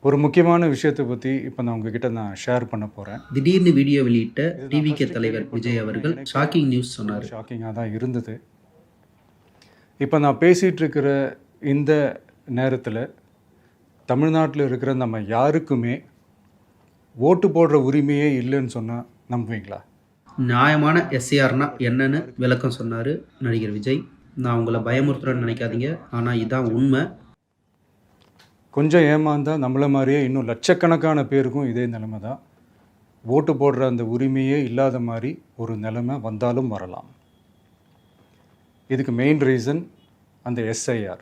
ஒரு முக்கியமான விஷயத்தை பற்றி இப்போ நான் உங்ககிட்ட ஷேர் பண்ண போகிறேன். திடீர்னு வீடியோ வெளியிட்ட டிவிகே தலைவர் விஜய் அவர்கள் ஷாக்கிங் நியூஸ் சொன்னார். ஷாக்கிங்காக தான் இருந்தது. இப்போ நான் பேசிகிட்டு இருக்கிற இந்த நேரத்தில் தமிழ்நாட்டில் இருக்கிற நம்ம யாருக்குமே ஓட்டு போடுற உரிமையே இல்லைன்னு சொன்னால் நம்புவீங்களா? நியாயமான எஸ்ஏஆர்னா என்னன்னு விளக்கம் சொன்னார் நடிகர் விஜய். நான் உங்களை பயமுறுத்துறேன்னு நினைக்காதீங்க, ஆனால் இதுதான் உண்மை. கொஞ்சம் ஏமாந்தால் நம்மளை மாதிரியே இன்னும் லட்சக்கணக்கான பேருக்கும் இதே நிலைமை தான். ஓட்டு போடுற அந்த உரிமையே இல்லாத மாதிரி ஒரு நிலைமை வந்தாலும் வரலாம். இதுக்கு மெயின் ரீசன் அந்த எஸ்ஐஆர்,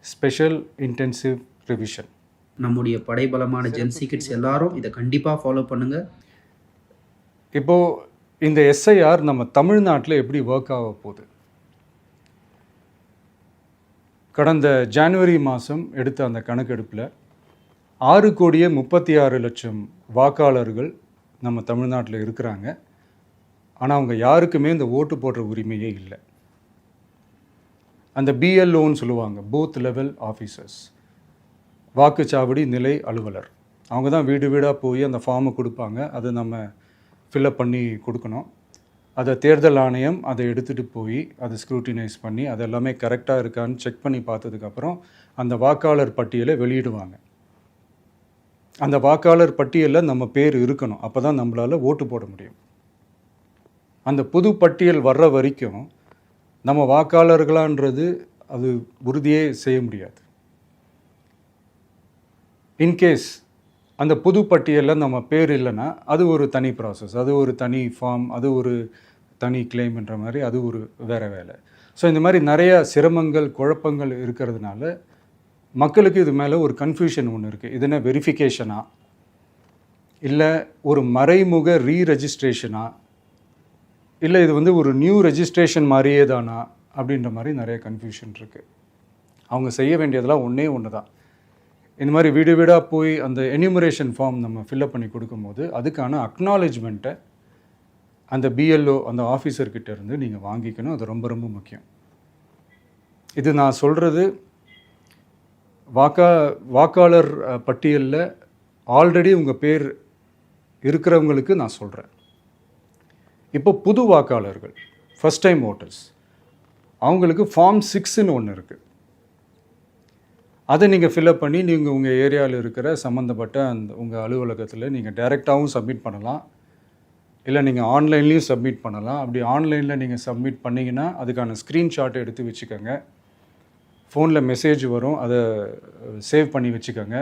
ஸ்பெஷல் இன்டென்சிவ் ரிவிஷன். நம்முடைய படைபலமான ஜென்சி கிட்ஸ் எல்லாரும் இதை கண்டிப்பாக ஃபாலோ பண்ணுங்கள். இப்போது இந்த எஸ்ஐஆர் நம்ம தமிழ்நாட்டில் எப்படி ஒர்க் ஆக போகுது? கடந்த ஜனவரி மாதம் எடுத்த அந்த கணக்கெடுப்பில் 6,36,00,000 வாக்காளர்கள் நம்ம தமிழ்நாட்டில் இருக்கிறாங்க. ஆனால் அவங்க யாருக்குமே இந்த ஓட்டு போடுற உரிமையே இல்லை. அந்த பிஎல்ஓன்னு சொல்லுவாங்க, பூத் லெவல் ஆஃபீஸர்ஸ், வாக்குச்சாவடி நிலை அலுவலர். அவங்க தான் வீடு வீடாக போய் அந்த ஃபார்மை கொடுப்பாங்க. அதை நம்ம ஃபில்அப் பண்ணி கொடுக்கணும். அதை தேர்தல் ஆணையம் அதை எடுத்துகிட்டு போய் அதை ஸ்க்ரூட்டினைஸ் பண்ணி அது எல்லாமே கரெக்டாக இருக்கான்னு செக் பண்ணி பார்த்ததுக்கப்புறம் அந்த வாக்காளர் பட்டியலை வெளியிடுவாங்க. அந்த வாக்காளர் பட்டியலில் நம்ம பேர் இருக்கணும். அப்போ தான் நம்மளால் ஓட்டு போட முடியும். அந்த புது பட்டியல் வர்ற வரைக்கும் நம்ம வாக்காளர்களான்றது அது உறுதியே செய்ய முடியாது. இன்கேஸ் அந்த புது பட்டியலில் நம்ம பேர் இல்லைன்னா அது ஒரு தனி ப்ராசஸ், அது ஒரு தனி ஃபார்ம், அது ஒரு தனி கிளைம்ன்ற மாதிரி அது ஒரு வேறு வேலை. ஸோ இந்த மாதிரி நிறைய சிரமங்கள் குழப்பங்கள் இருக்கிறதுனால மக்களுக்கு இது மேலே ஒரு கன்ஃபியூஷன் ஒன்று இருக்குது. இது என்ன வெரிஃபிகேஷனா இல்லை ஒரு மறைமுக ரீரெஜிஸ்ட்ரேஷனா இல்லை இது வந்து ஒரு நியூ ரெஜிஸ்ட்ரேஷன் மாதிரியே தானா அப்படின்ற மாதிரி நிறைய கன்ஃபியூஷன் இருக்குது. அவங்க செய்ய வேண்டியதெல்லாம் ஒன்று தான். இந்த மாதிரி வீடு வீடாக போய் அந்த என்யூமரேஷன் ஃபார்ம் நம்ம ஃபில்அப் பண்ணி கொடுக்கும்போது அதுக்கான அக்னாலேஜ்மெண்ட்டை அந்த பிஎல்ஓ அந்த ஆஃபீஸர்கிட்ட இருந்து நீங்கள் வாங்கிக்கணும். அது ரொம்ப ரொம்ப முக்கியம். இது நான் சொல்கிறது வாக்காளர் பட்டியலில் ஆல்ரெடி உங்கள் பேர் இருக்கிறவங்களுக்கு நான் சொல்கிறேன். இப்போ புது வாக்காளர்கள், ஃபஸ்ட் டைம் ஓட்டர்ஸ், அவங்களுக்கு ஃபார்ம் 6ன்னு ஒன்று இருக்குது. அதை நீங்கள் ஃபில்அப் பண்ணி நீங்கள் உங்கள் ஏரியாவில் இருக்கிற சம்மந்தப்பட்ட அந்த உங்கள் அலுவலகத்தில் நீங்கள் டைரெக்டாகவும் சப்மிட் பண்ணலாம், இல்லை நீங்கள் ஆன்லைன்லேயும் சப்மிட் பண்ணலாம். அப்படி ஆன்லைனில் நீங்கள் சப்மிட் பண்ணிங்கன்னா அதுக்கான ஸ்க்ரீன்ஷாட்டை எடுத்து வச்சுக்கோங்க. ஃபோனில் மெசேஜ் வரும், அதை சேவ் பண்ணி வச்சுக்கோங்க.